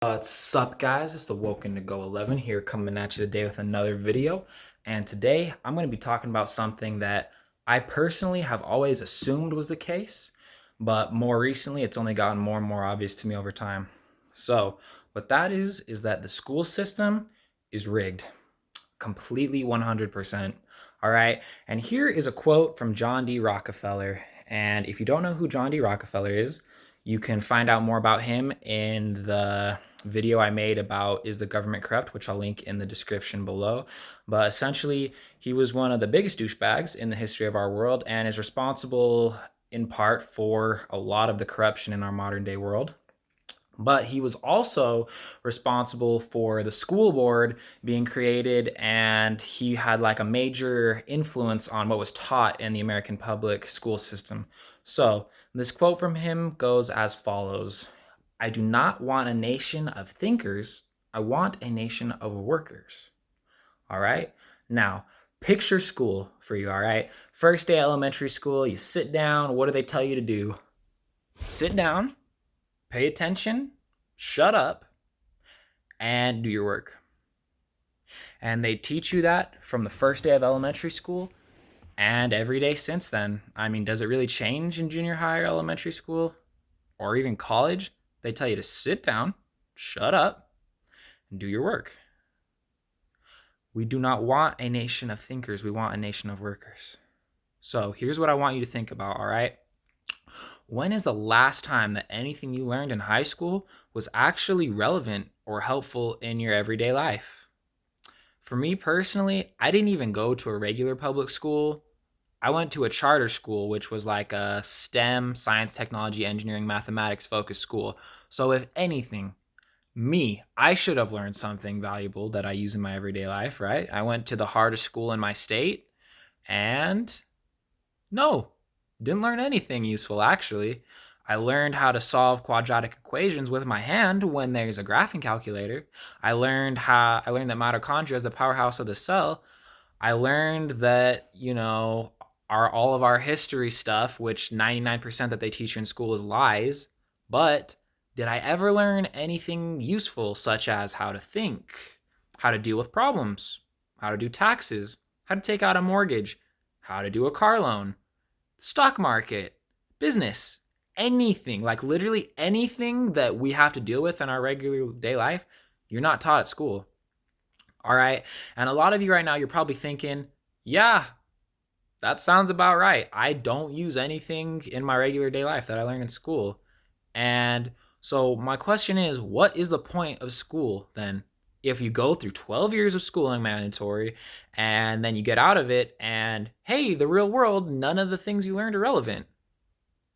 What's up, guys? It's the wokeindigo 11 here, coming at you today with another video. And today I'm going to be talking about something that I personally have always assumed was the case, but more recently it's only gotten more and more obvious to me over time. So, what that is that the school system is rigged completely 100%. All right. And here is a quote from John D. Rockefeller. And if you don't know who John D. Rockefeller is, you can find out more about him in the video I made about Is the Government Corrupt, which I'll link in the description below. But essentially, he was one of the biggest douchebags in the history of our world and is responsible in part for a lot of the corruption in our modern day world. But he was also responsible for the school board being created, and he had like a major influence on what was taught in the American public school system. So, this quote from him goes as follows: I do not want a nation of thinkers, I want a nation of workers. All right? Now, picture school for you, all right? First day elementary school, you sit down. What do they tell you to do? Sit down, pay attention, shut up, and do your work. And they teach you that from the first day of elementary school and every day since then. I mean, does it really change in junior high or elementary school or even college? They tell you to sit down, shut up, and do your work. We do not want a nation of thinkers. We want a nation of workers. So here's what I want you to think about, all right? When is the last time that anything you learned in high school was actually relevant or helpful in your everyday life? For me personally, I didn't even go to a regular public school. I went to a charter school, which was like a STEM, science, technology, engineering, mathematics focused school. So, if anything, I should have learned something valuable that I use in my everyday life, right? I went to the hardest school in my state and no, didn't learn anything useful actually. I learned how to solve quadratic equations with my hand when there's a graphing calculator. I learned that mitochondria is the powerhouse of the cell. I learned that, our all of our history stuff, which 99% that they teach you in school is lies. But did I ever learn anything useful such as how to think, how to deal with problems, how to do taxes, how to take out a mortgage, how to do a car loan, stock market, business, anything, like literally anything that we have to deal with in our regular day life, you're not taught at school. All right. And a lot of you right now, you're probably thinking, yeah, that sounds about right. I don't use anything in my regular day life that I learned in school. And so my question is, what is the point of school then? If you go through 12 years of schooling mandatory and then you get out of it and hey, the real world, none of the things you learned are relevant.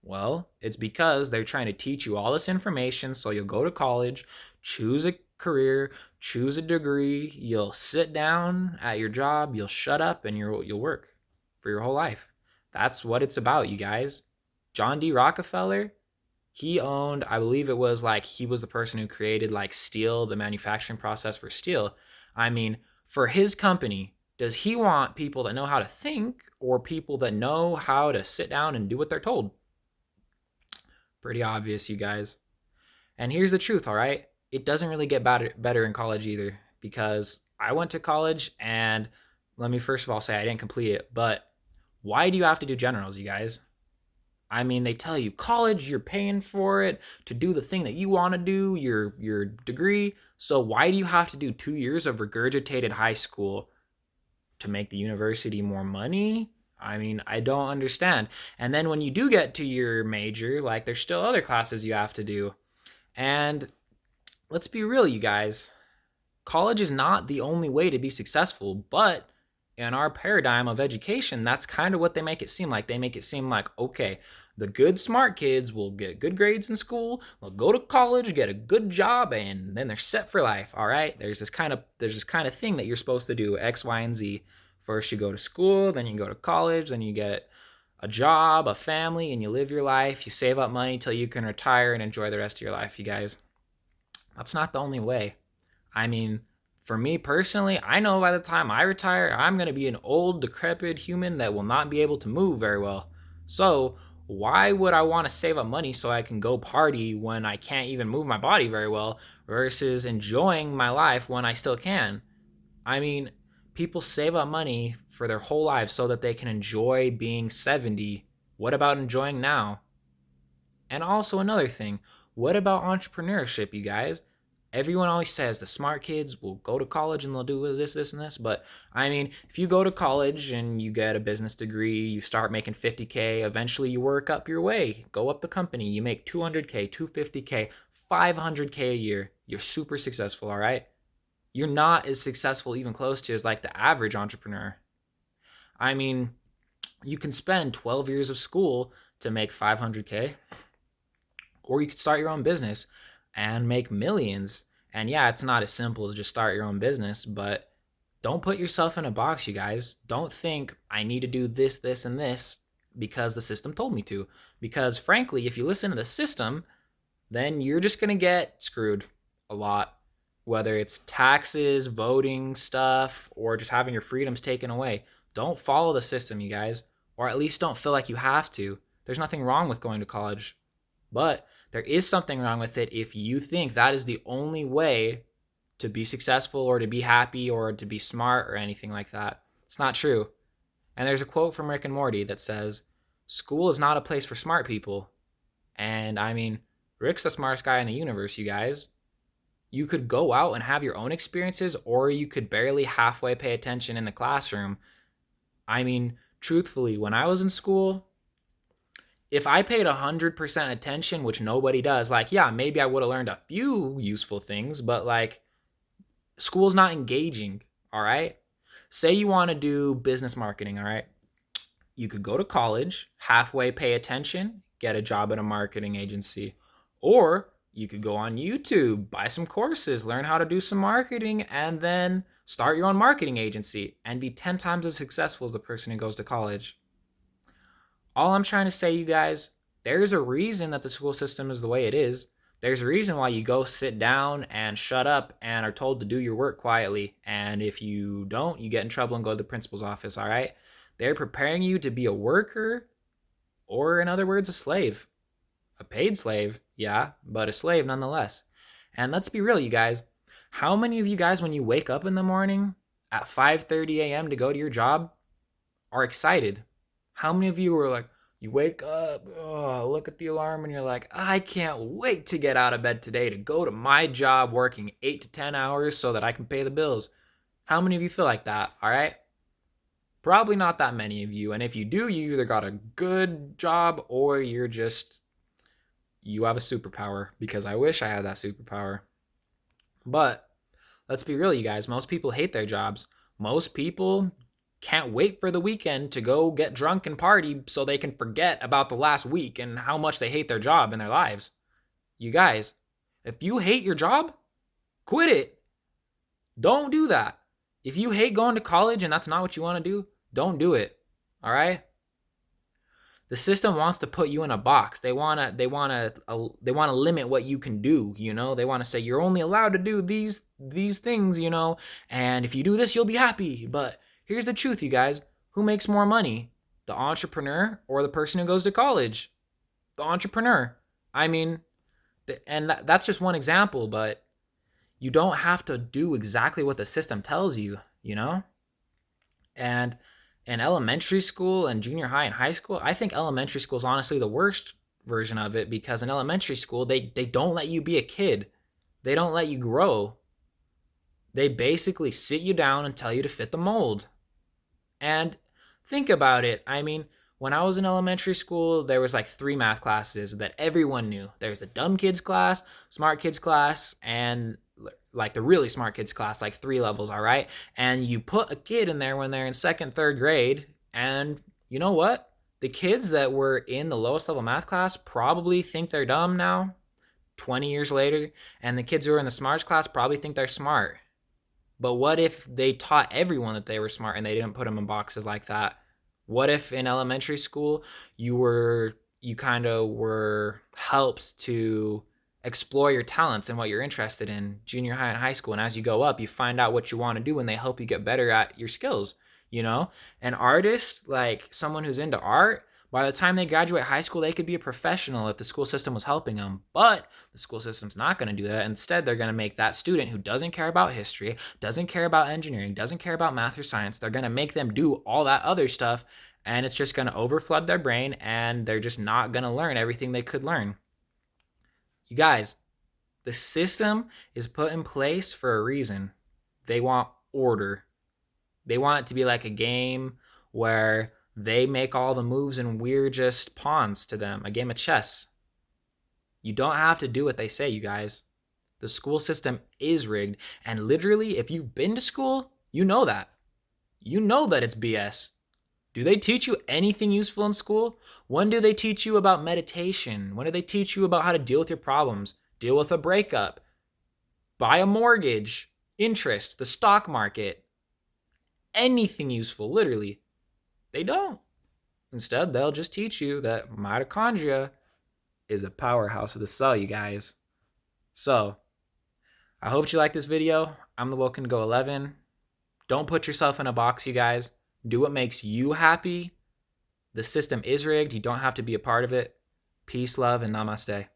Well, it's because they're trying to teach you all this information so you'll go to college, choose a career, choose a degree, you'll sit down at your job, you'll shut up and you'll work for your whole life. That's what it's about, you guys. John D. Rockefeller, he owned, I believe it was like he was the person who created like steel, the manufacturing process for steel. I mean, for his company, does he want people that know how to think or people that know how to sit down and do what they're told? Pretty obvious, you guys. And here's the truth, all right? It doesn't really get better in college either because I went to college and let me first of all say I didn't complete it, but why do you have to do generals, you guys? I mean, they tell you college, you're paying for it to do the thing that you want to do, your degree. So why do you have to do 2 years of regurgitated high school to make the university more money? I mean, I don't understand. And then when you do get to your major, like there's still other classes you have to do. And let's be real, you guys. College is not the only way to be successful, but in our paradigm of education, that's kind of what they make it seem like. They make it seem like, okay, the good smart kids will get good grades in school, they'll go to college, get a good job, and then they're set for life. All right. There's this kind of thing that you're supposed to do, X, Y, and Z. First you go to school, then you go to college, then you get a job, a family, and you live your life. You save up money till you can retire and enjoy the rest of your life, you guys. That's not the only way. I mean, for me personally, I know by the time I retire, I'm going to be an old, decrepit human that will not be able to move very well. So, Why would I want to save up money so I can go party when I can't even move my body very well versus enjoying my life when I still can? I mean, people save up money for their whole lives so that they can enjoy being 70. What about enjoying now? And also another thing, what about entrepreneurship, you guys? Everyone always says the smart kids will go to college and they'll do this, this, and this. But I mean, if you go to college and you get a business degree, you start making 50K, eventually you work up your way, go up the company, you make 200K, 250K, 500K a year. You're super successful, all right? You're not as successful, even close to, as like the average entrepreneur. I mean, you can spend 12 years of school to make 500K, or you could start your own business and make millions. And yeah, it's not as simple as just start your own business, but don't put yourself in a box, you guys. Don't think I need to do this, this, and this because the system told me to. Because frankly, if you listen to the system, then you're just going to get screwed a lot. Whether it's taxes, voting stuff, or just having your freedoms taken away. Don't follow the system, you guys. Or at least don't feel like you have to. There's nothing wrong with going to college. But there is something wrong with it if you think that is the only way to be successful or to be happy or to be smart or anything like that. It's not true. And there's a quote from Rick and Morty that says, "School is not a place for smart people." And I mean, Rick's the smartest guy in the universe, you guys. You could go out and have your own experiences, or you could barely halfway pay attention in the classroom. I mean, truthfully, when I was in school, if I paid 100% attention, which nobody does, like, yeah, maybe I would have learned a few useful things, but like, school's not engaging, all right? Say you want to do business marketing, all right? You could go to college, halfway pay attention, get a job at a marketing agency. Or you could go on YouTube, buy some courses, learn how to do some marketing, and then start your own marketing agency and be 10 times as successful as the person who goes to college. All I'm trying to say, you guys, there's a reason that the school system is the way it is. There's a reason why you go sit down and shut up and are told to do your work quietly. And if you don't, you get in trouble and go to the principal's office, all right? They're preparing you to be a worker, or in other words, a slave. A paid slave, yeah, but a slave nonetheless. And let's be real, you guys. How many of you guys, when you wake up in the morning at 5:30 a.m. to go to your job, are excited? How many of you are like, you wake up, oh, look at the alarm, and you're like, I can't wait to get out of bed today to go to my job working 8 to 10 hours so that I can pay the bills? How many of you feel like that, all right? Probably not that many of you. And if you do, you either got a good job or you have a superpower, because I wish I had that superpower. But let's be real, you guys. Most people hate their jobs. Most people can't wait for the weekend to go get drunk and party so they can forget about the last week and how much they hate their job in their lives. You guys, if you hate your job, quit it. Don't do that. If you hate going to college and that's not what you want to do, don't do it. All right? The system wants to put you in a box. They want to limit what you can do, you know? They want to say you're only allowed to do these things, you know? And if you do this, you'll be happy. But here's the truth, you guys. Who makes more money? The entrepreneur or the person who goes to college? The entrepreneur. I mean, and that's just one example, but you don't have to do exactly what the system tells you, you know? And in elementary school and junior high and high school, I think elementary school is honestly the worst version of it, because in elementary school, they don't let you be a kid. They don't let you grow. They basically sit you down and tell you to fit the mold. And think about it. I mean, when I was in elementary school, there was like 3 math classes that everyone knew. There's the dumb kids class, smart kids class, and like the really smart kids class, like 3 levels, all right? And you put a kid in there when they're in 2nd, 3rd grade, and you know what? The kids that were in the lowest level math class probably think they're dumb now, 20 years later, and the kids who are in the smarts class probably think they're smart. But what if they taught everyone that they were smart and they didn't put them in boxes like that? What if in elementary school you kind of were helped to explore your talents and what you're interested in junior high and high school, and as you go up you find out what you want to do and they help you get better at your skills, you know? An artist, like someone who's into art, By the time they graduate high school, they could be a professional if the school system was helping them. But the school system's not going to do that. Instead, they're going to make that student who doesn't care about history, doesn't care about engineering, doesn't care about math or science, they're going to make them do all that other stuff. And it's just going to overflood their brain, and they're just not going to learn everything they could learn. You guys, the system is put in place for a reason. They want order. They want it to be like a game where they make all the moves and we're just pawns to them, a game of chess. You don't have to do what they say, you guys. The school system is rigged. And literally, if you've been to school, you know that. You know that it's BS. Do they teach you anything useful in school? When do they teach you about meditation? When do they teach you about how to deal with your problems? Deal with a breakup, buy a mortgage, interest, the stock market, anything useful, literally. They don't. Instead, they'll just teach you that mitochondria is a powerhouse of the cell, you guys. So, I hope you like this video. I'm the wokeindigo 11. Don't put yourself in a box, you guys. Do what makes you happy. The system is rigged. You don't have to be a part of it. Peace, love, and namaste.